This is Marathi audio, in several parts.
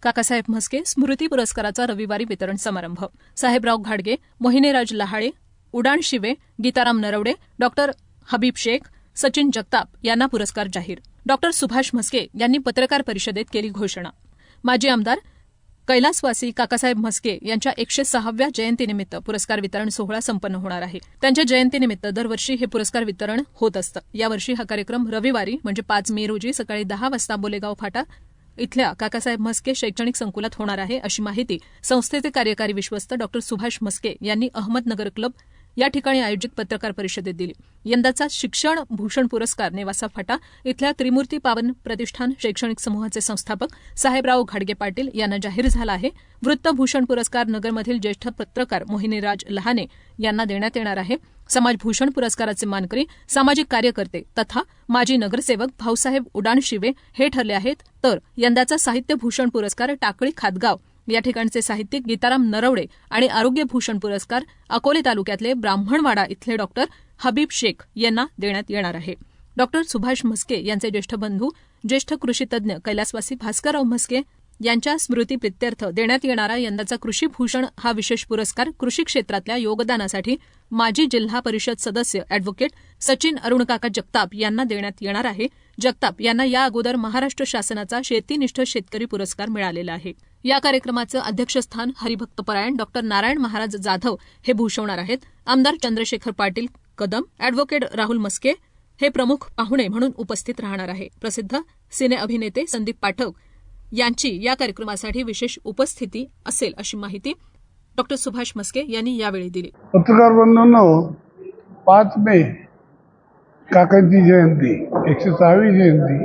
काकासाहेब म्हस्के स्मृती पुरस्काराचा रविवारी वितरण समारंभ. साहेबराव घाडगे, मोहिनीराज लहाळे, उडाण शिवे, गीताराम नरवडे, डॉक्टर हबीब शेख, सचिन जगताप यांना पुरस्कार जाहीर. डॉक्टर सुभाष म्हस्के यांनी पत्रकार परिषदेत केली घोषणा. माजी आमदार कैलासवासी काकासाहेब म्हस्के यांच्या 106व्या जयंतीनिमित्त पुरस्कार वितरण सोहळा संपन्न होणार आहे. त्यांच्या जयंतीनिमित्त दरवर्षी हे पुरस्कार वितरण होत असतं. यावर्षी हा कार्यक्रम रविवारी म्हणजे 5 मे रोजी सकाळी 10 वाजता बोलेगाव फाटा इथल्या काकासाहेब म्हस्के शैक्षणिक संकुलात होणार आहे, अशी माहिती संस्थेचे कार्यकारी विश्वस्त डॉक्टर सुभाष म्हस्के यांनी अहमदनगर क्लब या ठिकाणी आयोजित पत्रकार परिषदेत दिली. यंदाचा शिक्षण भूषण पुरस्कार नेवासा फाटा इथल्या त्रिमूर्ती पावन प्रतिष्ठान शैक्षणिक समूहाचे संस्थापक साहेबराव घाडगे पाटील यांना जाहीर झाला आहे. वृत्तभूषण पुरस्कार नगरमधील ज्येष्ठ पत्रकार मोहिनीराज लहाने यांना देण्यात येणार आहे. समाजभूषण पुरस्काराचे मानकरी सामाजिक कार्यकर्ते तथा माजी नगरसेवक भाऊसाहेब उडाण शिवे हे ठरले आहेत. तर यंदाचा साहित्यभूषण पुरस्कार टाकळी खातगाव या ठिकाणचे साहित्यिक गीताराम नरवडे आणि आरोग्यभूषण पुरस्कार अकोले तालुक्यातले ब्राह्मणवाडा इथले डॉक्टर हबीब शेख यांना देण्यात येणार आहे. डॉक्टर सुभाष म्हस्के यांचे ज्येष्ठ बंधू ज्येष्ठ कृषीतज्ञ कैलासवासी भास्करराव म्हस्के यांच्या स्मृतीप्रित्यर्थ देण्यात येणारा यंदाचा कृषीभूषण हा विशेष पुरस्कार कृषी क्षेत्रातल्या योगदानासाठी माजी जिल्हा परिषद सदस्य अॅडव्होकेट सचिन अरुणकाका जगताप यांना देण्यात येणार आहे. जगताप यांना या अगोदर महाराष्ट्र शासनाचा शेतीनिष्ठ शेतकरी पुरस्कार मिळालेला आहे. या कार्यक्रमाचं अध्यक्षस्थान हरिभक्तपरायण डॉक्टर नारायण महाराज जाधव हे भूषवणार आहेत. आमदार चंद्रशेखर पाटील कदम, अॅडव्होकेट राहुल म्हस्के हे प्रमुख पाहुणे म्हणून उपस्थित राहणार आहे. प्रसिद्ध सिने अभिनेते संदीप पाठक यांची या कार्यक्रमासाठी विशेष उपस्थिती असेल, अशी माहिती डॉक्टर सुभाष म्हस्के यांनी यावेळी दिली. पत्रकार बंधूंनो, 5 मे काकांची जयंती, 106वी जयंती.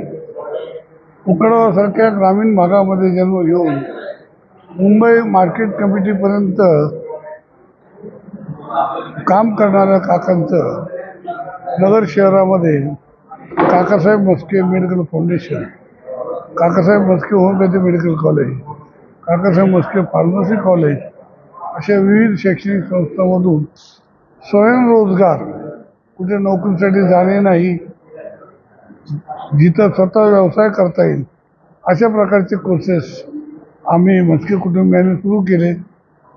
उकडवासारख्या ग्रामीण भागामध्ये जन्म घेऊन मुंबई मार्केट कमिटीपर्यंत काम करणाऱ्या काकांचं नगर शहरामध्ये Kakasaheb Mhaske medical foundation, Kakasaheb Mhaske homeopathy medical college, Kakasaheb Mhaske pharmacy college अशा विविध शैक्षणिक संस्थांमधून स्वयंरोजगार, कुठे नोकरीसाठी जाणे नाही, जिथं स्वतः व्यवसाय करता येईल अशा प्रकारचे कोर्सेस आम्ही म्हस्के कुटुंबियांनी सुरू केले.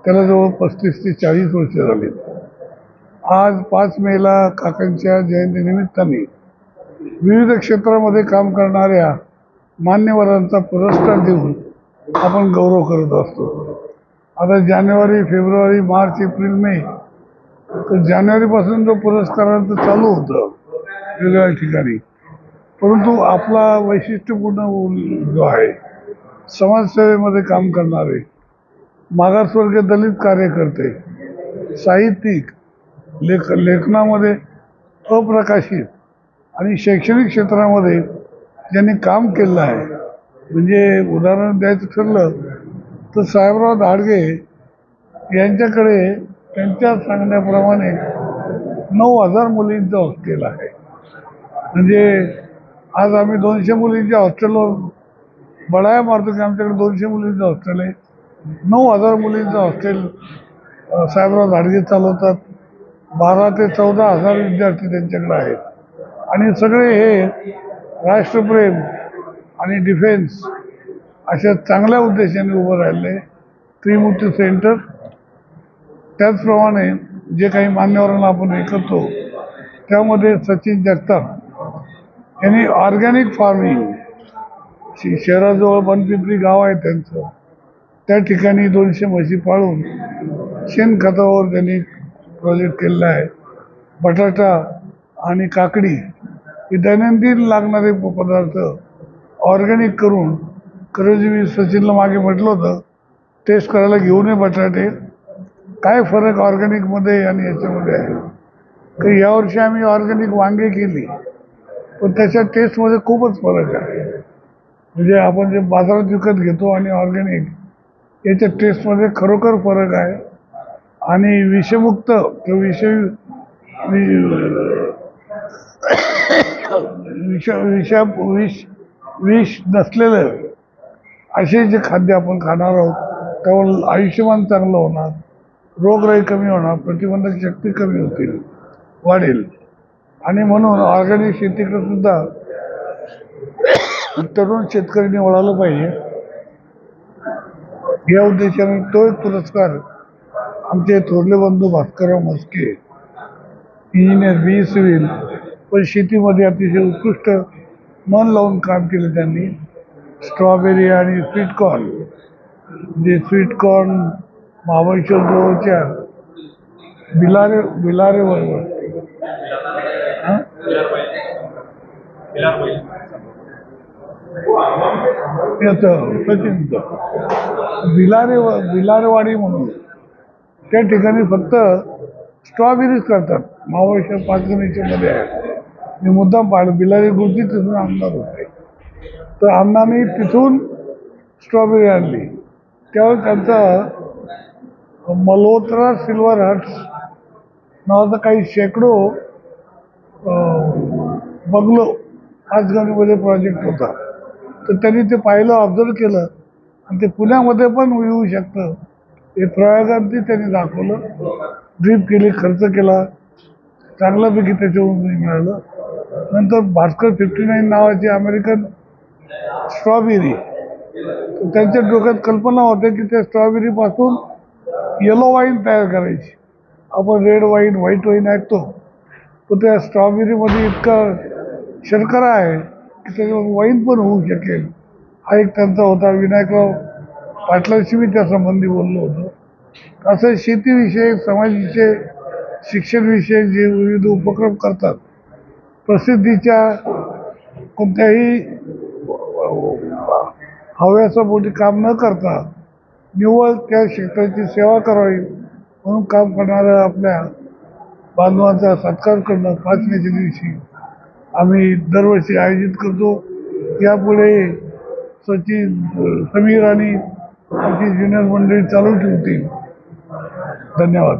त्याला जवळ 35 ते 40 वर्ष झाली. आज 5 मेला काकांच्या जयंतीनिमित्ताने विविध क्षेत्रामध्ये काम करणाऱ्या मान्यवरांचा पुरस्कार देऊन आपण गौरव करत असतो. आता जानेवारी, फेब्रुवारी, मार्च, एप्रिल, मे, तर जानेवारीपासून जो पुरस्कारांचं चालू होतं वेगवेगळ्या ठिकाणी, परंतु आपला वैशिष्ट्यपूर्ण जो आहे समाजसेवेमध्ये काम करणारे मागासवर्गीय दलित कार्यकर्ते, साहित्यिक, लेखनामध्ये अप्रकाशित आणि शैक्षणिक क्षेत्रामध्ये ज्यांनी काम केलं आहे, म्हणजे उदाहरण द्यायचं ठरलं तर साहेबराव घाडगे यांच्याकडे त्यांच्या सांगण्याप्रमाणे 9,000 मुलींचं हॉस्टेल आहे. म्हणजे आज आम्ही 200 मुलींच्या हॉस्टेलवर बढाया मारतो की आमच्याकडे 200 मुलींचं हॉस्टेल आहे. 9,000 मुलींचं हॉस्टेल साहेबराव घाडगे चालवतात. 12,000 ते 14,000 विद्यार्थी त्यांच्याकडे आहेत. आणि सगळे हे राष्ट्रप्रेम आणि डिफेन्स अशा चांगल्या उद्देशाने उभं राहिले. त्रिमूर्ती सेंटर, त्याचप्रमाणे जे काही मान्यवरांना आपण हे करतो त्यामध्ये सचिन जगताप यांनी ऑर्गॅनिक फार्मिंग, शहराजवळ बनपिंपरी गाव आहे त्यांचं, त्या ठिकाणी 200 म्हशी पाळून शेणखतावर त्यांनी प्रोजेक्ट केलेला आहे. बटाटा आणि काकडी हे दैनंदिन लागणारे पदार्थ ऑर्गॅनिक करून, खरंच मी सचिनला मागे म्हटलं होतं टेस्ट करायला घेऊन ये बटाटे, काय फरक ऑर्गॅनिकमध्ये आणि याच्यामध्ये आहे. तर यावर्षी आम्ही ऑर्गॅनिक वांगे केली, पण त्याच्या टेस्टमध्ये खूपच फरक आहे. म्हणजे आपण जे बाजारात विकत घेतो आणि ऑर्गॅनिक याच्या टेस्टमध्ये खरोखर फरक आहे. आणि विषमुक्त विष नसलेलं असे जे खाद्य आपण खाणार आहोत त्यावर आयुष्यमान चांगलं होणार, रोगराई कमी होणार, प्रतिबंधक शक्ती कमी होतील, वाढेल. आणि म्हणून ऑर्गॅनिक शेतीकडे सुद्धा तरुण शेतकऱ्यांनी वळालं पाहिजे. या उद्देशाने तो एक पुरस्कार आमचे थोरले बंधू भास्करराव म्हस्के, इंजिनियर बी सिव्हिल, पण शेतीमध्ये अतिशय उत्कृष्ट मन लावून काम केलं त्यांनी. स्ट्रॉबेरी आणि स्वीटकॉर्न, जे स्वीटकॉर्न महाबळेश्वर जवळच्या बिलारेवर याचं सचिनचं बिलारेवाडी म्हणून त्या ठिकाणी फक्त स्ट्रॉबेरीज करतात. महाबळेश्वर पाचगणीच्या मध्ये आहे. मी मुद्दाम पाहिलं, बिलारी गुरुजी तिथून आमदार होते, तर अण्णांनी तिथून स्ट्रॉबेरी आणली. त्यावेळी त्यांचा मल्होत्रा सिल्वर हट्स नावाचा काही शेकडो बंगलो पाचगणीमध्ये प्रोजेक्ट होता. तर त्यांनी ते पाहिलं, ऑब्झर्व केलं आणि ते पुण्यामध्ये पण येऊ शकतं हे प्रयोगांती त्यांनी दाखवलं. ड्रीप केली, खर्च केला, चांगल्यापैकी त्याच्यावरून मिळालं. नंतर भास्कर 59 नावाची अमेरिकन स्ट्रॉबेरी, तर त्यांच्या डोक्यात कल्पना होते की त्या स्ट्रॉबेरीपासून येलो वाईन तयार करायची. आपण रेड वाईन, व्हाईट वाईन ऐकतो, पण त्या स्ट्रॉबेरीमध्ये इतका शर्करा आहे की त्याच्यावर वाईन पण होऊ शकेल. हा एक त्यांचा होता. विनायकराव पाटलांशी मी त्या संबंधी बोललो होतो. असं शेतीविषयक, समाजविषयक, शिक्षणविषयक जे विविध उपक्रम करतात, प्रसिद्धीच्या कोणत्याही हव्यासापोटी काम न करता निव्वळ त्या क्षेत्राची सेवा करावी म्हणून काम करणाऱ्या आपल्या बांधवांचा सत्कार करणं 5 मेच्या दिवशी आम्ही दरवर्षी आयोजित करतो. यापुढे सचिन, समीर आणि आमची ज्युनियर मंडळी चालू ठेवतील. धन्यवाद.